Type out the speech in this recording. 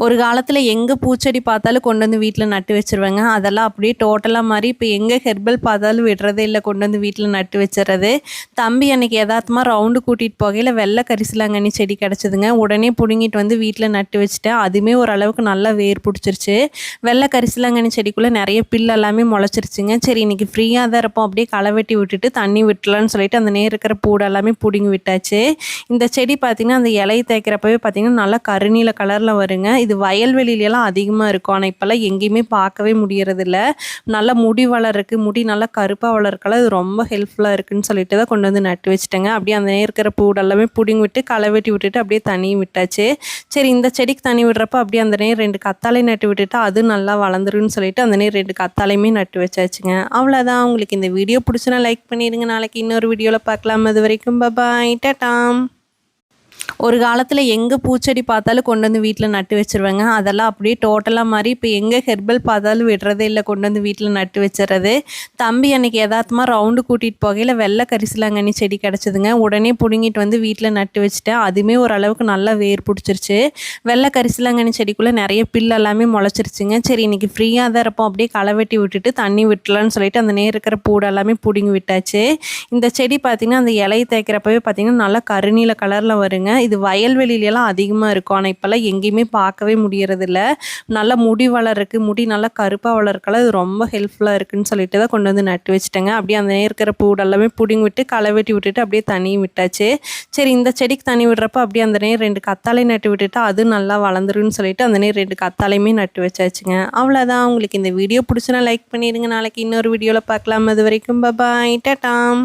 ஒரு காலத்தில் எங்கே பூச்செடி பார்த்தாலும் கொண்டு வந்து வீட்டில் நட்டு வச்சுருவேங்க. அதெல்லாம் அப்படியே டோட்டலாக மாறி இப்போ எங்கே ஹெர்பல் பார்த்தாலும் விடுறதே இல்லை, கொண்டு வந்து வீட்டில் நட்டு வச்சுறது. தம்பி அன்றைக்கி யதார்த்தமாக ரவுண்டு கூட்டிகிட்டு போகையில் வெள்ளை கரிசலாங்கண்ணி செடி கிடச்சிதுங்க. உடனே பிடுங்கிட்டு வந்து வீட்டில் நட்டு வச்சுட்டேன். அதுவுமே ஓரளவுக்கு நல்லா வேர் பிடிச்சிருச்சு. வெள்ளை கரிசலாங்கண்ணி செடிக்குள்ளே நிறைய பில் எல்லாமே முளைச்சிருச்சுங்க. சரி இன்றைக்கி ஃப்ரீயாக தான் இருப்போம், அப்படியே களை வெட்டி விட்டுட்டு தண்ணி விட்டுலான்னு சொல்லிட்டு அந்த நேர் இருக்கிற பூடு எல்லாமே பிடுங்கி விட்டாச்சு. இந்த செடி பார்த்திங்கன்னா அந்த இலையை தேய்க்கிறப்பவே பார்த்திங்கன்னா நல்லா கருநீல கலரில் வருங்க. இது வயல்வெளியிலலாம் அதிகமாக இருக்கும். ஆனால் இப்போல்லாம் எங்கேயுமே பார்க்கவே முடியறதில்ல. நல்லா முடி வளர்றதுக்கு, முடி நல்லா கருப்பாக வளர்க்கல இது ரொம்ப ஹெல்ப்ஃபுல்லாக இருக்குதுன்னு சொல்லிட்டு தான் கொண்டு வந்து நட்டு வச்சுட்டேங்க. அப்படியே அந்த இருக்கிற பூடெல்லாமே பிடுங்கி விட்டு களை வெட்டி விட்டுட்டு அப்படியே தண்ணி விட்டாச்சு. சரி இந்த செடிக்கு தண்ணி விடுறப்ப அப்படியே அந்த நேர் 2 கத்தாழை நட்டு விட்டுட்டு அது நல்லா வளர்ந்துருன்னு சொல்லிட்டு அந்த நேர் 2 கத்தாழையுமே நட்டு வச்சாச்சுங்க. அவ்வளோதான். உங்களுக்கு இந்த வீடியோ பிடிச்சுன்னா லைக் பண்ணிடுங்க. நாளைக்கு இன்னொரு வீடியோவில் பார்க்கலாம். அது வரைக்கும் பாய், டாடாம். ஒரு காலத்தில் எங்கே பூச்செடி பார்த்தாலும் கொண்டு வந்து வீட்டில் நட்டு வச்சுருவேங்க. அதெல்லாம் அப்படியே டோட்டலாக மாறி இப்போ எங்கே ஹெர்பல் பார்த்தாலும் விடுறதே இல்லை, கொண்டு வந்து வீட்டில் நட்டு வச்சுறது. தம்பி அன்றைக்கி யதார்த்தமாக ரவுண்டு கூட்டிகிட்டு போகையில் வெள்ளை கரிசலாங்கண்ணி செடி கிடச்சிதுங்க. உடனே பிடுங்கிட்டு வந்து வீட்டில் நட்டு வச்சுட்டேன். அதுவுமே ஓரளவுக்கு நல்லா வேர் பிடிச்சிருச்சு. வெள்ளை கரிசலாங்கண்ணி செடிக்குள்ளே நிறைய பில் எல்லாமே முளைச்சிருச்சுங்க. சரி இன்றைக்கி ஃப்ரீயாக தான் இருப்போம், அப்படியே களை வெட்டி விட்டுட்டு தண்ணி விட்டுலான்னு சொல்லிட்டு அந்த நேர் இருக்கிற பூடு எல்லாமே பிடுங்கி விட்டாச்சு. இந்த செடி பார்த்திங்கன்னா அந்த இலையை தேய்க்கிறப்பவே பார்த்திங்கன்னா நல்லா கருநீல கலரில் வருங்க. இது வயல்வெளியிலலாம் அதிகமாக இருக்கும். ஆனால் இப்போல்லாம் எங்கேயுமே பார்க்கவே முடியறதில்ல. நல்லா முடி வளர்றதுக்கு, முடி நல்லா கருப்பாக வளர்க்கல இது ரொம்ப ஹெல்ப்ஃபுல்லாக இருக்குதுன்னு சொல்லிட்டு தான் கொண்டு வந்து நட்டு வச்சுட்டேங்க. அப்படியே அந்த இருக்கிற பூடு எல்லாமே பிடுங்கி விட்டு களை வெட்டி விட்டுட்டு அப்படியே தண்ணி விட்டாச்சு. சரி இந்த செடிக்கு தண்ணி விடுறப்ப அப்படியே அந்த நேர் 2 கத்தாழை நட்டு விட்டுட்டு அது நல்லா வளர்ந்துருன்னு சொல்லிட்டு அந்த நேர் 2 கத்தாழையுமே நட்டு வச்சாச்சுங்க. அவ்வளோதான். உங்களுக்கு இந்த வீடியோ பிடிச்சுன்னா லைக் பண்ணிடுங்க. நாளைக்கு இன்னொரு வீடியோவில் பார்க்கலாம். அது வரைக்கும் பாய், டாடாம்.